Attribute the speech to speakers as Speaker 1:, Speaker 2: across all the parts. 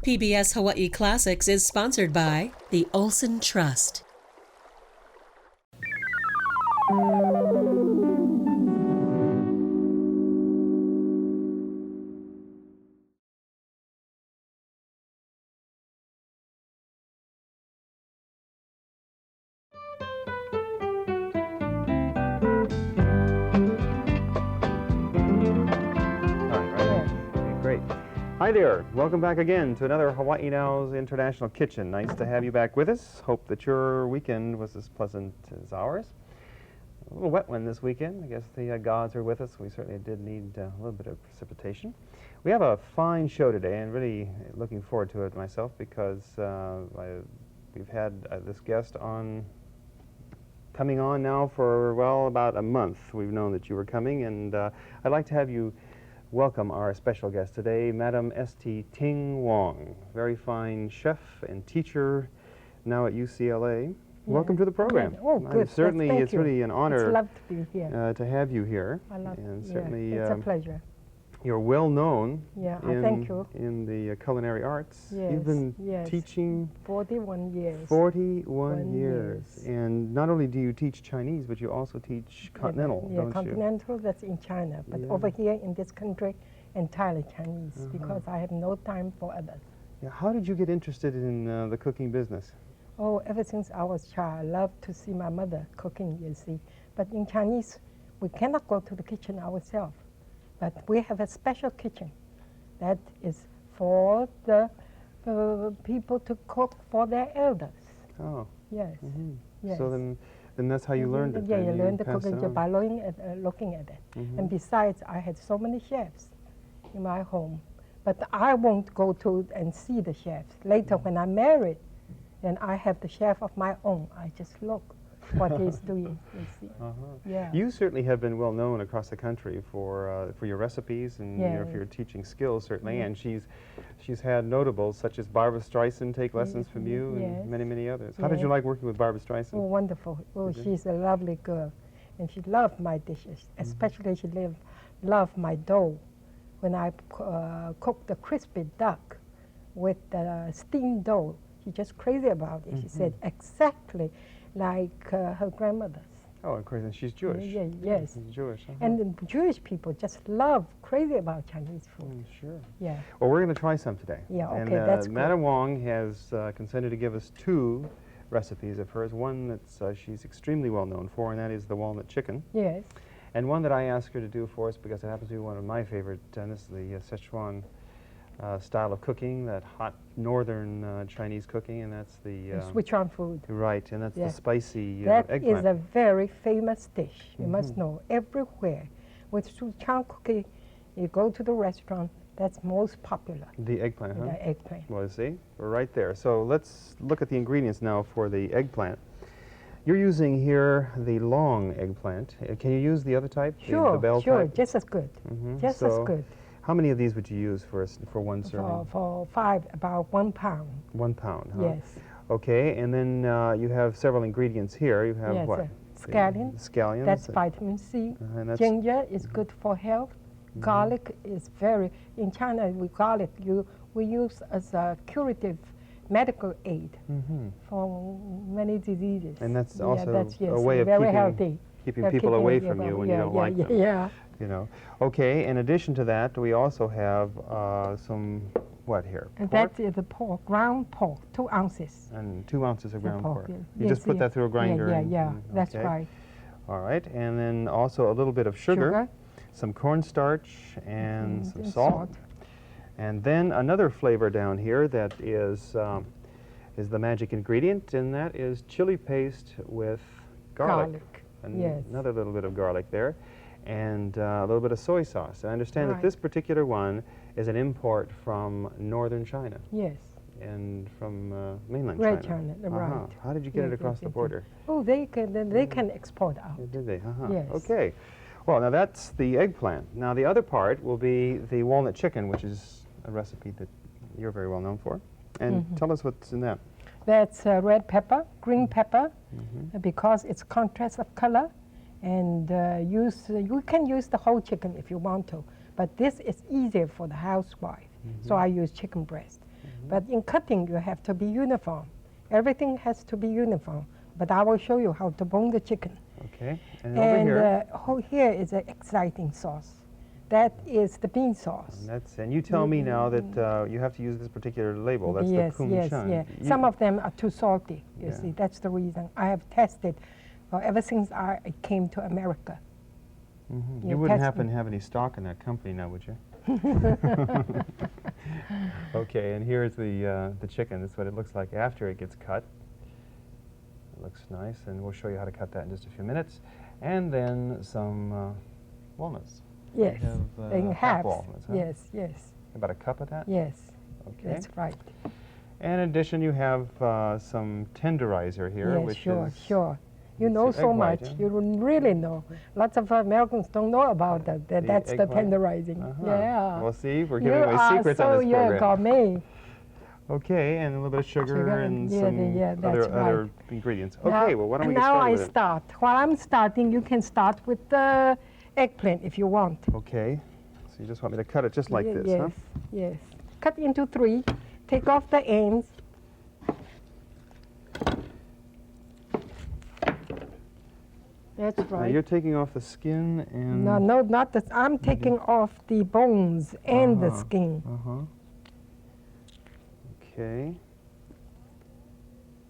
Speaker 1: PBS Hawaiʻi Classics is sponsored by the Olson Trust.
Speaker 2: Hi there. Welcome back again to another Hawaii Now's International Kitchen. Nice to have you back with us. Hope that your weekend was as pleasant as ours. A little wet one this weekend. I guess the gods are with us. We certainly did need a little bit of precipitation. We have a fine show today, and really looking forward to it myself because we've had this guest coming on now for, well, about a month. We've known that you were coming, and I'd like to have you welcome our special guest today, Madame S.T. Ting Wong, very fine chef and teacher now at UCLA. Yeah. Welcome to the program.
Speaker 3: Good. Oh, good.
Speaker 2: Certainly,
Speaker 3: Thank
Speaker 2: it's
Speaker 3: you.
Speaker 2: really an honor
Speaker 3: It's lovely to be here.
Speaker 2: To have you here.
Speaker 3: I love
Speaker 2: and
Speaker 3: it.
Speaker 2: certainly,
Speaker 3: it's a pleasure.
Speaker 2: You're well known
Speaker 3: thank you.
Speaker 2: in the culinary arts.
Speaker 3: Yes,
Speaker 2: You've been teaching
Speaker 3: 41 years.
Speaker 2: 41 years. And not only do you teach Chinese, but you also teach continental, don't
Speaker 3: continental, that's in China. But over here in this country, entirely Chinese, because I have no time for others.
Speaker 2: Yeah. How did you get interested in the cooking business?
Speaker 3: Oh, ever since I was a child, I loved to see my mother cooking, you see. But in Chinese, we cannot go to the kitchen ourselves. But we have a special kitchen that is for the people to cook for their elders.
Speaker 2: Oh.
Speaker 3: Yes. Yes.
Speaker 2: So then that's how you learned it.
Speaker 3: Yeah, you learned the cooking by looking at it. And besides, I had so many chefs in my home. But I won't go to and see the chefs. Later, when I'm married, then I have the chef of my own. I just look what he's doing, you see. Yeah.
Speaker 2: You certainly have been well known across the country for your recipes and for your teaching skills, certainly. And she's had notables such as Barbara Streisand take lessons from you and many, many others. How did you like working with Barbara Streisand?
Speaker 3: Oh, wonderful. Oh, she's a lovely girl. And she loved my dishes. Especially she loved my dough. When I cooked the crispy duck with the steamed dough, she's just crazy about it. She said, exactly like her grandmother's.
Speaker 2: Oh, of course, and she's Jewish.
Speaker 3: Yes.
Speaker 2: She's Jewish.
Speaker 3: And the Jewish people just crazy about Chinese food.
Speaker 2: Sure.
Speaker 3: Yeah.
Speaker 2: Well, we're going to try some today.
Speaker 3: Yeah, okay,
Speaker 2: and,
Speaker 3: that's good.
Speaker 2: Madame Wong has consented to give us two recipes of hers. One that she's extremely well known for, and that is the walnut chicken.
Speaker 3: Yes.
Speaker 2: And one that I asked her to do for us because it happens to be one of my favorite, and this is the Szechuan style of cooking, that hot northern Chinese cooking, and that's the
Speaker 3: Szechuan food.
Speaker 2: Right, and that's the spicy
Speaker 3: that
Speaker 2: eggplant.
Speaker 3: Is a very famous dish. You must know everywhere. With Szechuan cooking, you go to the restaurant, that's most popular.
Speaker 2: The eggplant, huh?
Speaker 3: The eggplant.
Speaker 2: Well, you see, we're right there. So let's look at the ingredients now for the eggplant. You're using here the long eggplant. Can you use the other type?
Speaker 3: Sure,
Speaker 2: the bell
Speaker 3: sure,
Speaker 2: type?
Speaker 3: just as good. Just as good.
Speaker 2: How many of these would you use for one serving?
Speaker 3: For 5, about 1 pound.
Speaker 2: 1 pound, huh?
Speaker 3: Yes.
Speaker 2: Okay, and then you have several ingredients here. You have what?
Speaker 3: Scallion.
Speaker 2: Scallions.
Speaker 3: That's vitamin C. Ginger is good for health. Garlic is in China, we use as a curative medical aid for many diseases.
Speaker 2: And that's also a way of keeping people away from you when you don't like them.
Speaker 3: Yeah.
Speaker 2: You know. Okay, in addition to that, we also have some, what here?
Speaker 3: And that is the pork, ground pork, 2 ounces.
Speaker 2: And 2 ounces of ground pork.
Speaker 3: Yeah.
Speaker 2: You just put that through a grinder?
Speaker 3: That's right.
Speaker 2: All right, and then also a little bit of sugar. Some cornstarch and some salt. And then another flavor down here that is the magic ingredient, and that is chili paste with garlic. Another little bit of garlic there, and a little bit of soy sauce. And I understand that this particular one is an import from northern China.
Speaker 3: Yes.
Speaker 2: And from mainland
Speaker 3: China. Right.
Speaker 2: How did you get it across the border?
Speaker 3: Oh, they can export out.
Speaker 2: Did they?
Speaker 3: Yes.
Speaker 2: Okay. Well, now that's the eggplant. Now the other part will be the walnut chicken, which is a recipe that you're very well known for. And tell us what's in that.
Speaker 3: That's red pepper, green pepper, because it's contrast of color. And you can use the whole chicken if you want to, but this is easier for the housewife. So I use chicken breast. But in cutting, you have to be uniform. Everything has to be uniform. But I will show you how to bone the chicken.
Speaker 2: Okay. And over here.
Speaker 3: Here is an exciting sauce. That is the bean sauce.
Speaker 2: And you tell me now that you have to use this particular label. That's
Speaker 3: yes,
Speaker 2: the Kum
Speaker 3: yes,
Speaker 2: Chun.
Speaker 3: yes. Some of them are too salty. You see, that's the reason. I have tested ever since I came to America.
Speaker 2: Mm-hmm. You wouldn't happen to have any stock in that company now, would you? Okay, and here's the chicken. This is what it looks like after it gets cut. It looks nice, and we'll show you how to cut that in just a few minutes. And then some walnuts.
Speaker 3: Yes, in half.
Speaker 2: Walnuts, huh?
Speaker 3: Yes, yes.
Speaker 2: About a cup of that?
Speaker 3: Yes,
Speaker 2: okay.
Speaker 3: That's right.
Speaker 2: And in addition, you have some tenderizer here,
Speaker 3: yes,
Speaker 2: which
Speaker 3: sure,
Speaker 2: is...
Speaker 3: sure. You know so much. You really know. Lots of Americans don't know about that. That's the tenderizing. Yeah.
Speaker 2: Well, see, we're giving away secrets on this program.
Speaker 3: You're gourmet.
Speaker 2: Okay, and a little bit of sugar and some other ingredients. Okay, well, why don't we get started with it?
Speaker 3: Now I start. While I'm starting, you can start with the eggplant if you want.
Speaker 2: Okay. So you just want me to cut it just like this, huh?
Speaker 3: Yes. Cut into 3. Take off the ends. That's right.
Speaker 2: Now you're taking off the skin and...
Speaker 3: No, not the... I'm taking off the bones and the skin.
Speaker 2: Okay.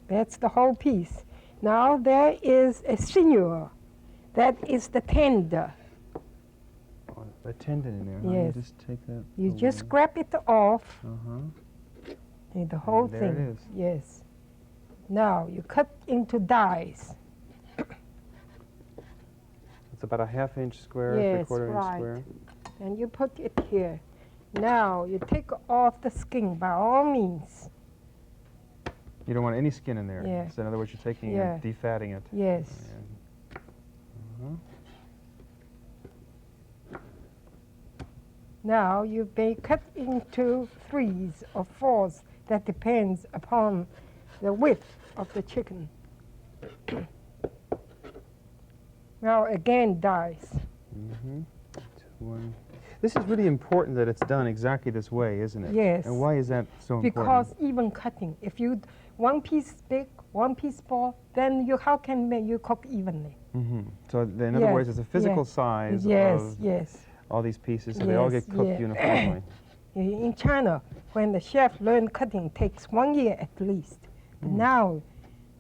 Speaker 3: That's the whole piece. Now there is a sinew. That is the tender.
Speaker 2: Oh, the tendon in there.
Speaker 3: Yes.
Speaker 2: You just take that.
Speaker 3: You just scrape it off. The whole
Speaker 2: there
Speaker 3: thing.
Speaker 2: It is.
Speaker 3: Yes. Now you cut into dice.
Speaker 2: It's about a 1/2 inch square,
Speaker 3: Yes,
Speaker 2: 3/4 inch
Speaker 3: right.
Speaker 2: square.
Speaker 3: And you put it here. Now you take off the skin by all means.
Speaker 2: You don't want any skin in there.
Speaker 3: Yeah.
Speaker 2: So in other words, you're taking and defatting it.
Speaker 3: Yes. Now you may cut into 3s or 4s. That depends upon the width of the chicken. Now again, dice.
Speaker 2: This is really important that it's done exactly this way, isn't it?
Speaker 3: Yes.
Speaker 2: And why is that so important?
Speaker 3: Because even cutting, if you one piece big, one piece small, then how can you cook evenly?
Speaker 2: So in other words, it's a physical size of all these pieces, so they all get cooked uniformly.
Speaker 3: In China, when the chef learned cutting, takes 1 year at least. Now,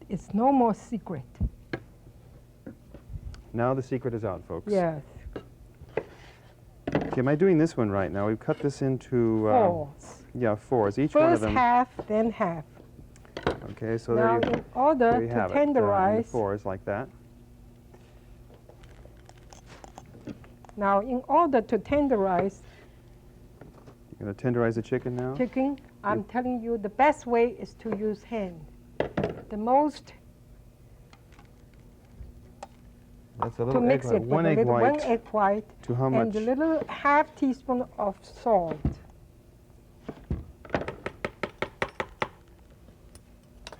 Speaker 3: it's no more secret.
Speaker 2: Now the secret is out, folks.
Speaker 3: Yes.
Speaker 2: Okay, am I doing this one right now? We've cut this into...
Speaker 3: 4s.
Speaker 2: Yeah, 4s. Each one of them...
Speaker 3: First half, then half.
Speaker 2: Okay, so
Speaker 3: now
Speaker 2: there you,
Speaker 3: in order
Speaker 2: there you
Speaker 3: to
Speaker 2: have
Speaker 3: tenderize...
Speaker 2: it, 4s like that.
Speaker 3: Now, in order to tenderize...
Speaker 2: You're going to tenderize the chicken now?
Speaker 3: Chicken, I'm telling you, the best way is to use hand. The most...
Speaker 2: That's a little
Speaker 3: to mix
Speaker 2: egg white.
Speaker 3: it
Speaker 2: One
Speaker 3: with
Speaker 2: egg white.
Speaker 3: 1 egg white.
Speaker 2: To how much?
Speaker 3: And a little 1/2 teaspoon of salt.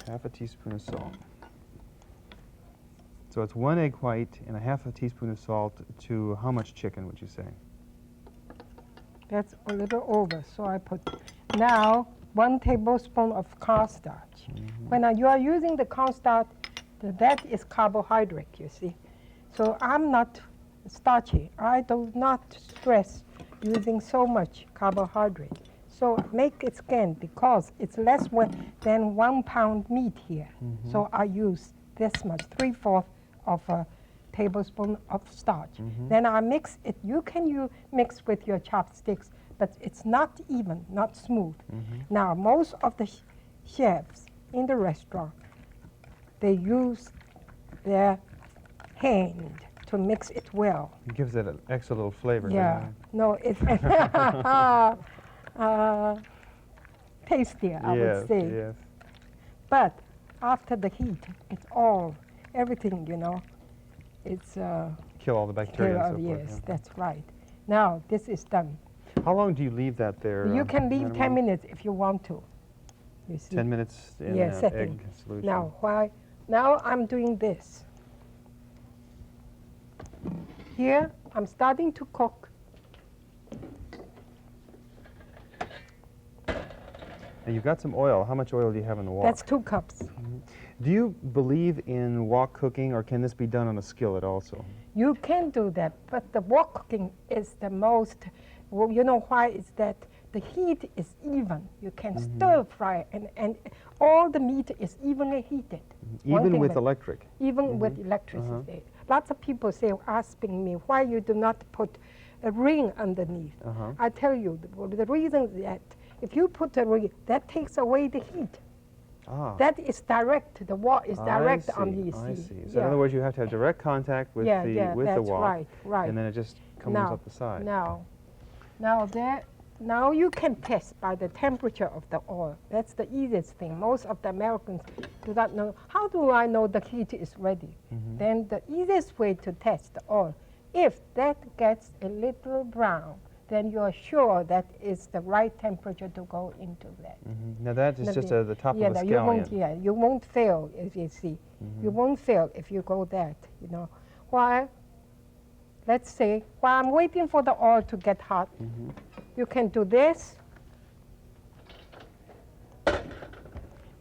Speaker 2: Half a teaspoon of salt. So it's 1 egg white and a 1/2 teaspoon of salt to how much chicken would you say?
Speaker 3: That's a little over, so I put. Now, 1 tablespoon of cornstarch. When you are using the cornstarch, that is carbohydrate, you see. So I'm not starchy. I do not stress using so much carbohydrate. So make it scan because it's less than 1 pound meat here. So I use this much, 3/4 of a tablespoon of starch. Then I mix it. You can mix with your chopsticks, but it's not even, not smooth. Now, most of the chefs in the restaurant, they use their hand to mix it well.
Speaker 2: It gives it an extra little flavor.
Speaker 3: Yeah, no, it's tastier, I would say.
Speaker 2: Yes.
Speaker 3: But after the heat, it's everything, it's...
Speaker 2: Kill all the bacteria and so forth.
Speaker 3: Yes, that's right. Now, this is done.
Speaker 2: How long do you leave that there?
Speaker 3: You can leave 10 minutes if you want to. You see?
Speaker 2: 10 minutes in
Speaker 3: setting.
Speaker 2: egg solution.
Speaker 3: Now I'm doing this. Here, I'm starting to cook.
Speaker 2: And you've got some oil. How much oil do you have in the wok?
Speaker 3: That's 2 cups.
Speaker 2: Do you believe in wok cooking, or can this be done on a skillet also?
Speaker 3: You can do that, but the wok cooking is the most, well, you know why is that the heat is even. You can stir fry, and all the meat is evenly heated.
Speaker 2: Even with electric?
Speaker 3: Even with electricity. Lots of people asking me why you do not put a ring underneath. I tell you, the reason is that if you put a ring, that takes away the heat. That is direct. The wok is direct on the
Speaker 2: I see. So in other words, you have to have direct contact with the wok,
Speaker 3: right.
Speaker 2: and then it just comes up the side.
Speaker 3: Now you can test by the temperature of the oil. That's the easiest thing. Most of the Americans do not know. How do I know the heat is ready? Then the easiest way to test the oil, if that gets a little brown, then you're sure that is the right temperature to go into that.
Speaker 2: Now that is just the top of a scallion.
Speaker 3: You won't fail, if you see. You won't fail if you go that, you know. While, let's say, while I'm waiting for the oil to get hot, you can do this.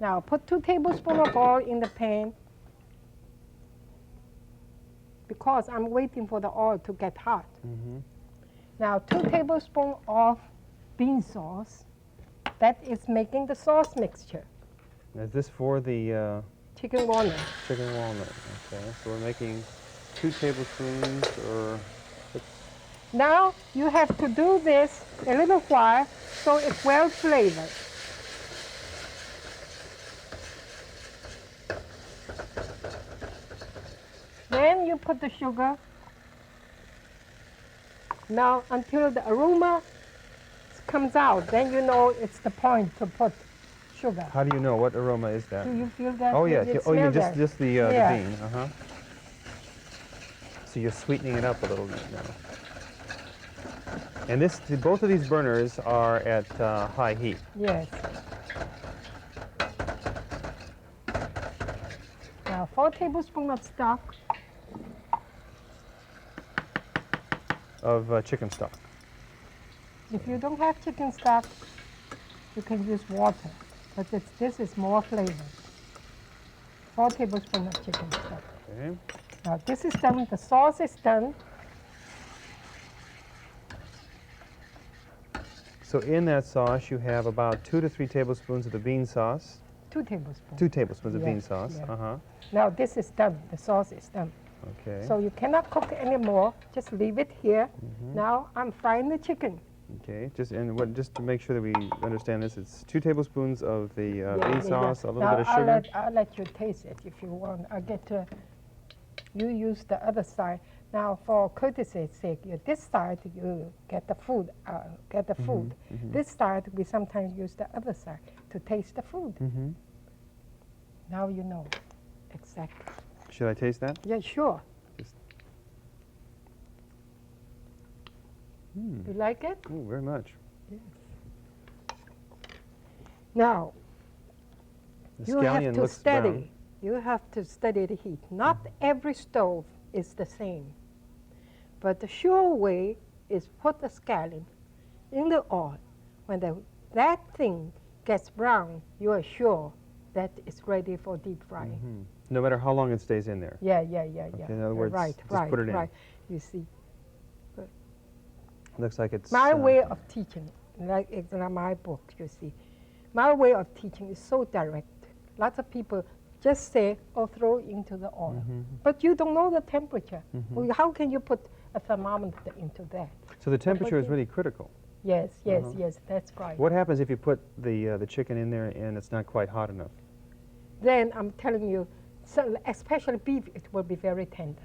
Speaker 3: Now put 2 tablespoons of oil in the pan, because I'm waiting for the oil to get hot. Now 2 tablespoons of bean sauce. That is making the sauce mixture.
Speaker 2: Is this for the
Speaker 3: chicken walnut?
Speaker 2: Chicken walnut. Okay, so we're making 2 tablespoons or 6.
Speaker 3: Now you have to do this a little while so it's well flavored. Then you put the sugar. Now, until the aroma comes out, then you know it's the point to put sugar.
Speaker 2: How do you know? What aroma is that?
Speaker 3: Do you feel that?
Speaker 2: Oh, yes. Oh, you mean
Speaker 3: that?
Speaker 2: just the bean. So you're sweetening it up a little bit now. And both of these burners are at high heat.
Speaker 3: Yes. Now, 4 tablespoons of stock.
Speaker 2: Of chicken stock.
Speaker 3: If you don't have chicken stock, you can use water, but this is more flavor. 4 tablespoons of chicken stock.
Speaker 2: Okay.
Speaker 3: Now this is done, the sauce is done.
Speaker 2: So in that sauce, you have about 2 to 3 tablespoons of the bean sauce.
Speaker 3: 2 tablespoons.
Speaker 2: 2 tablespoons of bean sauce.
Speaker 3: Yeah. Now this is done, the sauce is done.
Speaker 2: Okay.
Speaker 3: So you cannot cook anymore, just leave it here. Now I'm frying the chicken.
Speaker 2: Okay, just to make sure that we understand this, it's 2 tablespoons of the bean sauce, a little bit of sugar.
Speaker 3: I'll let you taste it if you want. I'll get to, you use the other side. Now for courtesy's sake, this side you get the food, This side we sometimes use the other side to taste the food. Now you know exactly.
Speaker 2: Should I taste that?
Speaker 3: Yeah, sure. You like it?
Speaker 2: Oh, very much.
Speaker 3: Yes. Now, you have to study.
Speaker 2: Brown.
Speaker 3: You have to study the heat. Not every stove is the same. But the sure way is put the scallion in the oil. When that thing gets brown, you are sure that it's ready for deep frying.
Speaker 2: No matter how long it stays in there.
Speaker 3: Yeah.
Speaker 2: Okay, in other words,
Speaker 3: right,
Speaker 2: just put it in.
Speaker 3: Right. You see.
Speaker 2: Looks like it's...
Speaker 3: My way of teaching, like in my book, you see. My way of teaching is so direct. Lots of people just say, oh, throw into the oil. But you don't know the temperature. Well, how can you put a thermometer into that?
Speaker 2: So the temperature is really critical.
Speaker 3: Yes, that's right.
Speaker 2: What happens if you put the chicken in there and it's not quite hot enough?
Speaker 3: Then I'm telling you, so especially beef, it will be very tender,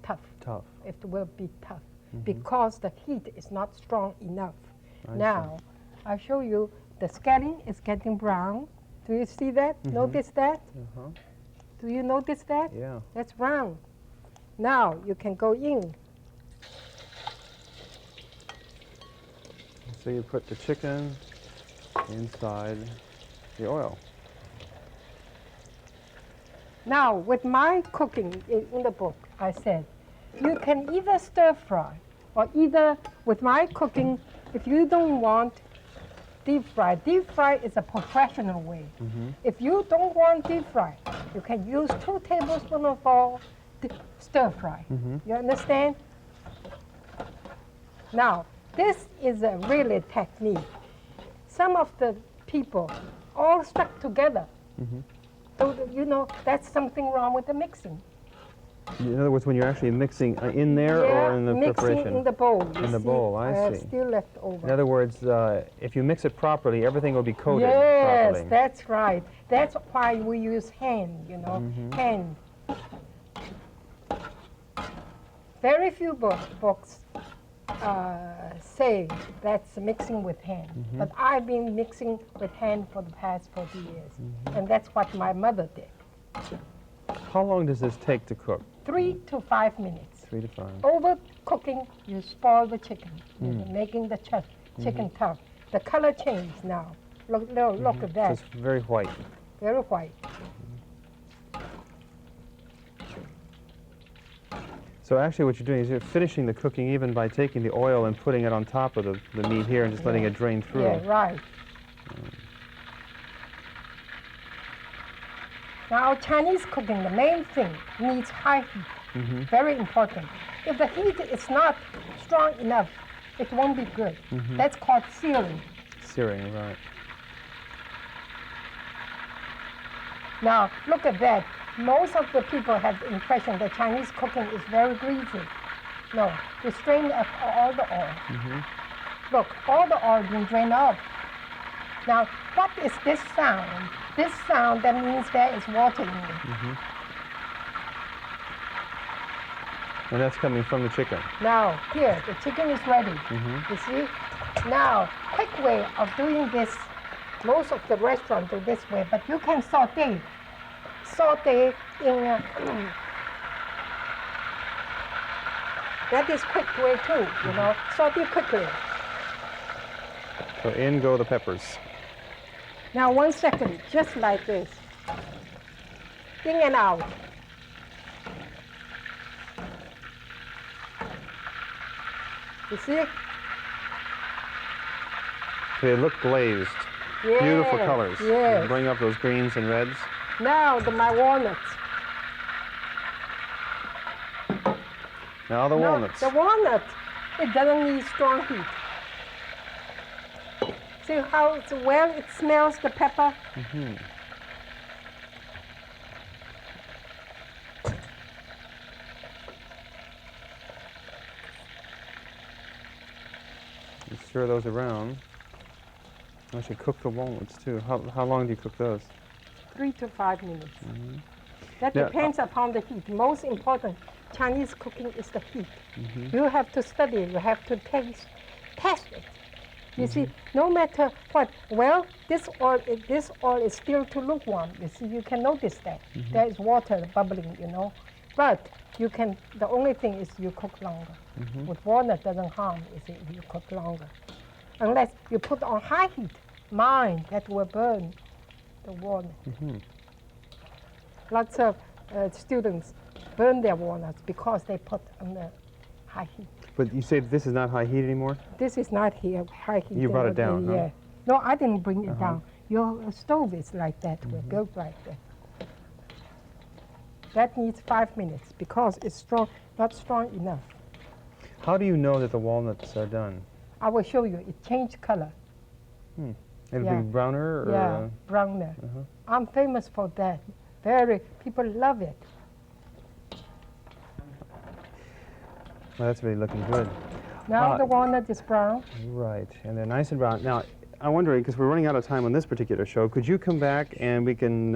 Speaker 3: tough.
Speaker 2: Tough.
Speaker 3: It will be tough because the heat is not strong enough. Now, I'll show you the scallion is getting brown. Do you see that? Notice that? Do you notice that?
Speaker 2: Yeah.
Speaker 3: That's brown. Now you can go in.
Speaker 2: So you put the chicken inside the oil.
Speaker 3: Now, with my cooking in the book, I said, you can either stir fry or either with my cooking, if you don't want deep fry. Deep fry is a professional way. If you don't want deep fry, you can use 2 tablespoons of oil, stir fry. You understand? Now, this is a really technique. Some of the people all stuck together. So, you know, that's something wrong with the mixing.
Speaker 2: In other words, when you're actually mixing in there or in the
Speaker 3: mixing
Speaker 2: preparation?
Speaker 3: in the bowl.
Speaker 2: In the bowl, I see.
Speaker 3: Still left over.
Speaker 2: In other words, if you mix it properly, everything will be coated
Speaker 3: yes,
Speaker 2: properly.
Speaker 3: that's right. That's why we use hand, you know, hand. Very few books say that's mixing with hand. But I've been mixing with hand for the past 40 years. And that's what my mother did.
Speaker 2: How long does this take to cook?
Speaker 3: 3 to 5 minutes.
Speaker 2: 3 to 5.
Speaker 3: Overcooking, you spoil the chicken. You're making the chicken tough. The color changed now. Look at that.
Speaker 2: So it's very white.
Speaker 3: Very white.
Speaker 2: So actually what you're doing is you're finishing the cooking even by taking the oil and putting it on top of the meat here and just letting it drain through.
Speaker 3: Yeah, right. Now, Chinese cooking, the main thing needs high heat. Very important. If the heat is not strong enough, it won't be good. That's called searing.
Speaker 2: Searing, right.
Speaker 3: Now, look at that. Most of the people have the impression that Chinese cooking is very greasy. No, we strain off all the oil. Look, all the oil being drained off. Now, what is this sound? This sound, that means there is water in it.
Speaker 2: And that's coming from the chicken.
Speaker 3: Now, here, the chicken is ready. You see? Now, quick way of doing this, most of the restaurants do this way, but you can saute. Saute in that is quick way too, you know. Saute quickly.
Speaker 2: So in go the peppers.
Speaker 3: Now 1 second, just like this. In and out. You see?
Speaker 2: They look glazed.
Speaker 3: Yes,
Speaker 2: Beautiful colors.
Speaker 3: yes.
Speaker 2: Bring up those greens and reds.
Speaker 3: Now my walnuts.
Speaker 2: Now the walnuts.
Speaker 3: No, the walnut, it doesn't need strong heat. See how well it smells, the pepper?
Speaker 2: You stir those around. Actually cook the walnuts too. How long do you cook those?
Speaker 3: 3 to 5 minutes. That
Speaker 2: Now,
Speaker 3: depends upon the heat. Most important, Chinese cooking is the heat. You have to study it. You have to test it. You see, no matter what, well, this oil is still too lukewarm. You see, you can notice that. There is water bubbling, you know. But you can, the only thing is you cook longer. With walnut doesn't harm, you see, if you cook longer. Unless you put on high heat, mine, that will burn the walnut. Lots of students burn their walnuts because they put on the high heat.
Speaker 2: But you say this is not high heat anymore?
Speaker 3: This is not here, high heat.
Speaker 2: You brought it down, huh?
Speaker 3: Yeah. No, I didn't bring it down. Your stove is like that, we're built like that. That needs 5 minutes because it's strong, not strong enough.
Speaker 2: How do you know that the walnuts are done?
Speaker 3: I will show you, it changed color.
Speaker 2: It'll
Speaker 3: Yeah.
Speaker 2: be browner? Or,
Speaker 3: Yeah, browner. I'm famous for that. People love it.
Speaker 2: Well, that's really looking good.
Speaker 3: Now the walnut is brown.
Speaker 2: Right, and they're nice and brown. Now, I'm wondering, because we're running out of time on this particular show, could you come back and we can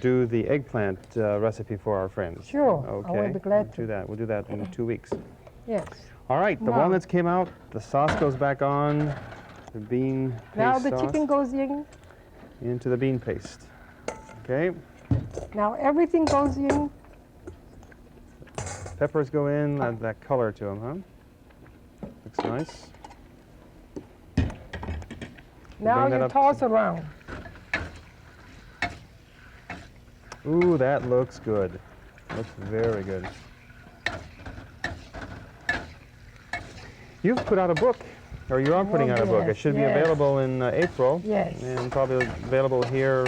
Speaker 2: do the eggplant recipe for our friends?
Speaker 3: Sure,
Speaker 2: Okay.
Speaker 3: I will be glad to.
Speaker 2: Do that. We'll do that in 2 weeks.
Speaker 3: Yes.
Speaker 2: All right, the
Speaker 3: Now-
Speaker 2: walnuts came out, the sauce goes back on, the bean paste
Speaker 3: Now the
Speaker 2: sauce
Speaker 3: chicken goes in.
Speaker 2: into the bean paste. Okay,
Speaker 3: Now everything goes in.
Speaker 2: peppers go in, add that color to them, huh? Looks nice.
Speaker 3: Now
Speaker 2: bring that
Speaker 3: you
Speaker 2: up
Speaker 3: toss around.
Speaker 2: Ooh, that looks good. Looks very good. You've put out a book Or you are putting out a book. It should be
Speaker 3: yes.
Speaker 2: available in April.
Speaker 3: Yes.
Speaker 2: And probably available here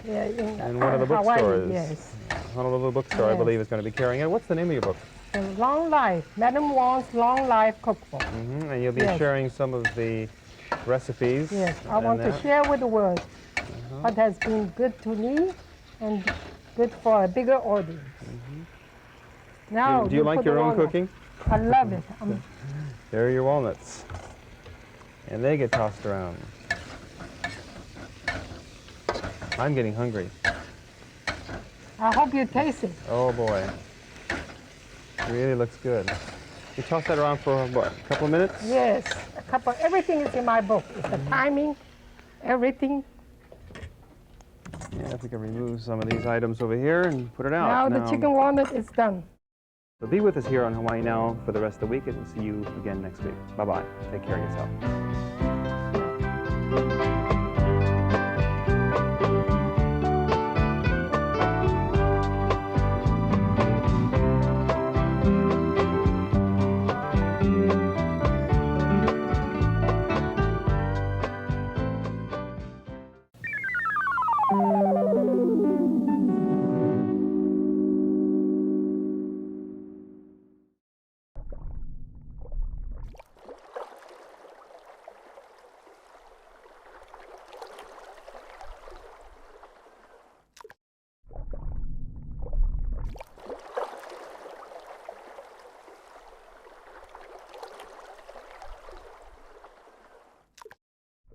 Speaker 3: Yeah,
Speaker 2: in one of the
Speaker 3: Hawaii,
Speaker 2: bookstores.
Speaker 3: yes.
Speaker 2: Honolulu bookstore, I
Speaker 3: Yes.
Speaker 2: believe, is going to be carrying it. What's the name of your book?
Speaker 3: The Long Life, Madame Wong's Long Life Cookbook.
Speaker 2: And you'll be
Speaker 3: Yes.
Speaker 2: sharing some of the recipes.
Speaker 3: Yes, I
Speaker 2: and
Speaker 3: want to
Speaker 2: that.
Speaker 3: share with the world what has been good to me and good for a bigger audience. Now,
Speaker 2: Do you like
Speaker 3: put
Speaker 2: your
Speaker 3: the
Speaker 2: own
Speaker 3: walnut.
Speaker 2: cooking?
Speaker 3: I love it.
Speaker 2: There are your walnuts. And they get tossed around. I'm getting hungry.
Speaker 3: I hope you taste it.
Speaker 2: Oh boy. It really looks good. You toss that around for what, a couple of minutes?
Speaker 3: Yes, everything is in my book. It's the timing, everything.
Speaker 2: Yeah, if we can remove some of these items over here and put it
Speaker 3: Now
Speaker 2: out.
Speaker 3: the chicken walnut is done.
Speaker 2: So be with us here on Hawaii Now for the rest of the week, and we'll see you again next week. Bye-bye. Take care of yourself.